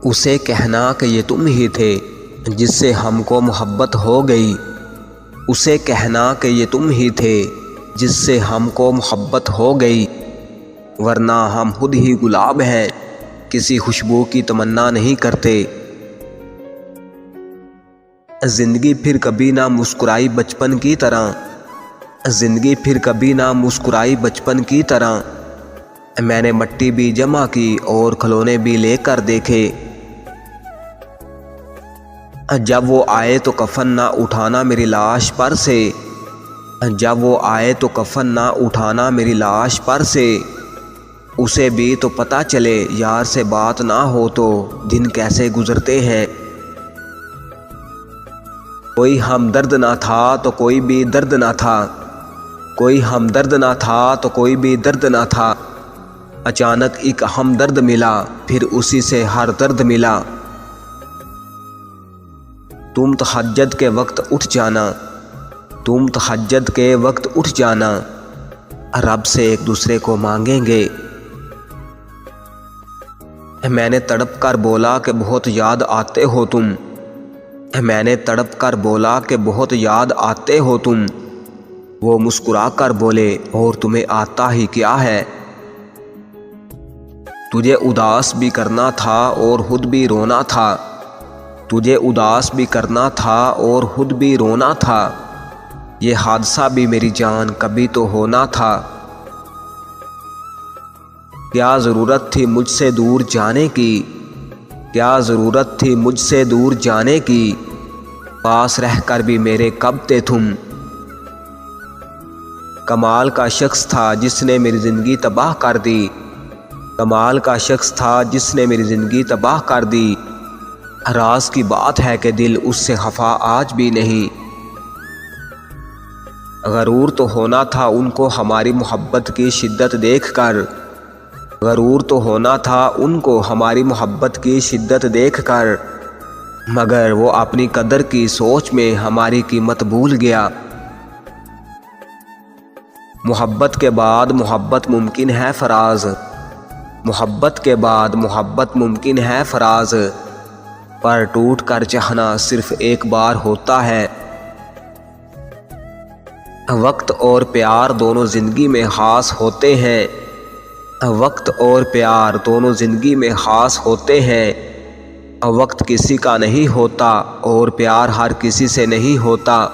اسے کہنا کہ یہ تم ہی تھے جس سے ہم کو محبت ہو گئی، اسے کہنا کہ یہ تم ہی تھے جس سے ہم کو محبت ہو گئی، ورنہ ہم خود ہی گلاب ہیں، کسی خوشبو کی تمنا نہیں کرتے۔ زندگی پھر کبھی نہ مسکرائی بچپن کی طرح، زندگی پھر کبھی نہ مسکرائی بچپن کی طرح، میں نے مٹی بھی جمع کی اور کھلونے بھی لے کر دیکھے۔ جب وہ آئے تو کفن نہ اٹھانا میری لاش پر سے، جب وہ آئے تو کفن نہ اٹھانا میری لاش پر سے، اسے بھی تو پتہ چلے یار سے بات نہ ہو تو دن کیسے گزرتے ہیں۔ کوئی ہمدرد نہ تھا تو کوئی بھی درد نہ تھا، کوئی ہمدرد نہ تھا تو کوئی بھی درد نہ تھا، اچانک ایک ہمدرد ملا پھر اسی سے ہر درد ملا۔ تم تہجد کے وقت اٹھ جانا، تم تہجد کے وقت اٹھ جانا، رب سے ایک دوسرے کو مانگیں گے۔ میں نے تڑپ کر بولا کہ بہت یاد آتے ہو تم، میں نے تڑپ کر بولا کہ بہت یاد آتے ہو تم، وہ مسکرا کر بولے اور تمہیں آتا ہی کیا ہے۔ تجھے اداس بھی کرنا تھا اور خود بھی رونا تھا، تجھے اداس بھی کرنا تھا اور خود بھی رونا تھا، یہ حادثہ بھی میری جان کبھی تو ہونا تھا۔ کیا ضرورت تھی مجھ سے دور جانے کی، کیا ضرورت تھی مجھ سے دور جانے کی، پاس رہ کر بھی میرے کب تھے تم۔ کمال کا شخص تھا جس نے میری زندگی تباہ کر دی، کمال کا شخص تھا جس نے میری زندگی تباہ کر دی، راز کی بات ہے کہ دل اس سے خفا آج بھی نہیں۔ غرور تو ہونا تھا ان کو ہماری محبت کی شدت دیکھ کر، غرور تو ہونا تھا ان کو ہماری محبت کی شدت دیکھ کر، مگر وہ اپنی قدر کی سوچ میں ہماری قیمت بھول گیا۔ محبت کے بعد محبت ممکن ہے فراز، محبت کے بعد محبت ممکن ہے فراز، پر ٹوٹ کر چاہنا صرف ایک بار ہوتا ہے۔ وقت اور پیار دونوں زندگی میں خاص ہوتے ہیں، وقت اور پیار دونوں زندگی میں خاص ہوتے ہیں، وقت کسی کا نہیں ہوتا اور پیار ہر کسی سے نہیں ہوتا۔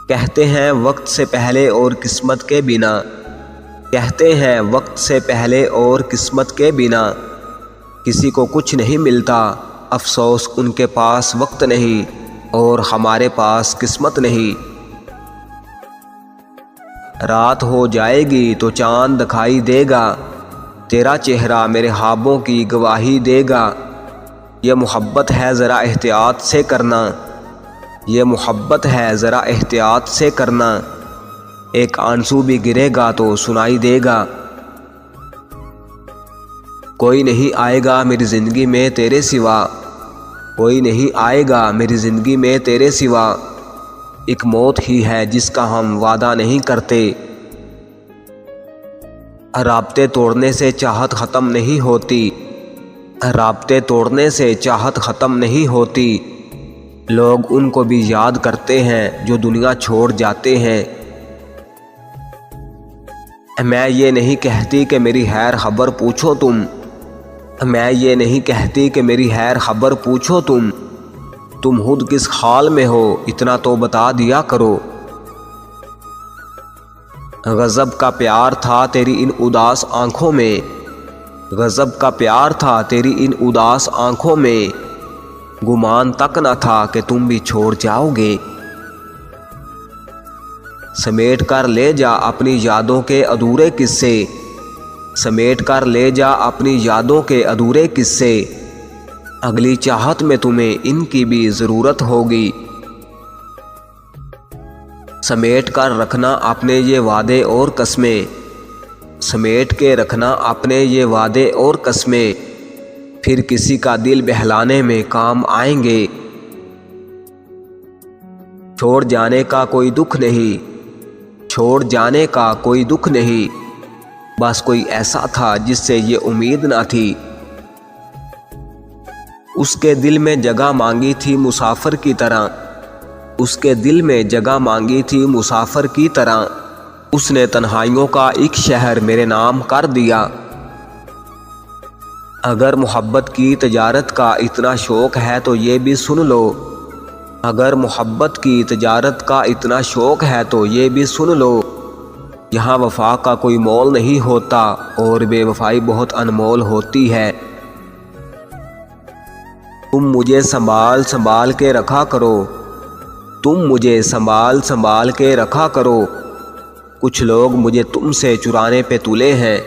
کہتے ہیں وقت سے پہلے اور قسمت کے بنا، کہتے ہیں وقت سے پہلے اور قسمت کے بنا، کسی کو کچھ نہیں ملتا، افسوس ان کے پاس وقت نہیں اور ہمارے پاس قسمت نہیں۔ رات ہو جائے گی تو چاند دکھائی دے گا، تیرا چہرہ میرے خوابوں کی گواہی دے گا، یہ محبت ہے ذرا احتیاط سے کرنا، یہ محبت ہے ذرا احتیاط سے کرنا، ایک آنسو بھی گرے گا تو سنائی دے گا۔ کوئی نہیں آئے گا میری زندگی میں تیرے سوا، کوئی نہیں آئے گا میری زندگی میں تیرے سوا، ایک موت ہی ہے جس کا ہم وعدہ نہیں کرتے۔ رابطے توڑنے سے چاہت ختم نہیں ہوتی، رابطے توڑنے سے چاہت ختم نہیں ہوتی، لوگ ان کو بھی یاد کرتے ہیں جو دنیا چھوڑ جاتے ہیں۔ میں یہ نہیں کہتی کہ میری خیر خبر پوچھو تم، میں یہ نہیں کہتی کہ میری خیر خبر پوچھو تم خود کس حال میں ہو اتنا تو بتا دیا کرو۔ غضب کا پیار تھا تیری ان اداس آنکھوں میں، غضب کا پیار تھا تیری ان اداس آنکھوں میں، گمان تک نہ تھا کہ تم بھی چھوڑ جاؤ گے۔ سمیٹ کر لے جا اپنی یادوں کے ادھورے قصے، سمیٹ کر لے جا اپنی یادوں کے ادھورے قصے، اگلی چاہت میں تمہیں ان کی بھی ضرورت ہوگی۔ سمیٹ کر رکھنا اپنے یہ وعدے اور قسمیں، سمیٹ کے رکھنا اپنے یہ وعدے اور قسمیں، پھر کسی کا دل بہلانے میں کام آئیں گے۔ چھوڑ جانے کا کوئی دکھ نہیں، چھوڑ جانے کا کوئی دکھ نہیں، بس کوئی ایسا تھا جس سے یہ امید نہ تھی، اس کے دل میں جگہ مانگی تھی مسافر کی طرح، اس کے دل میں جگہ مانگی تھی مسافر کی طرح، اس نے تنہائیوں کا ایک شہر میرے نام کر دیا۔ اگر محبت کی تجارت کا اتنا شوق ہے تو یہ بھی سن لو، اگر محبت کی تجارت کا اتنا شوق ہے تو یہ بھی سن لو، یہاں وفا کا کوئی مول نہیں ہوتا اور بے وفائی بہت انمول ہوتی ہے۔ تم مجھے سنبھال سنبھال کے رکھا کرو، تم مجھے سنبھال سنبھال کے رکھا کرو، کچھ لوگ مجھے تم سے چرانے پہ تلے ہیں۔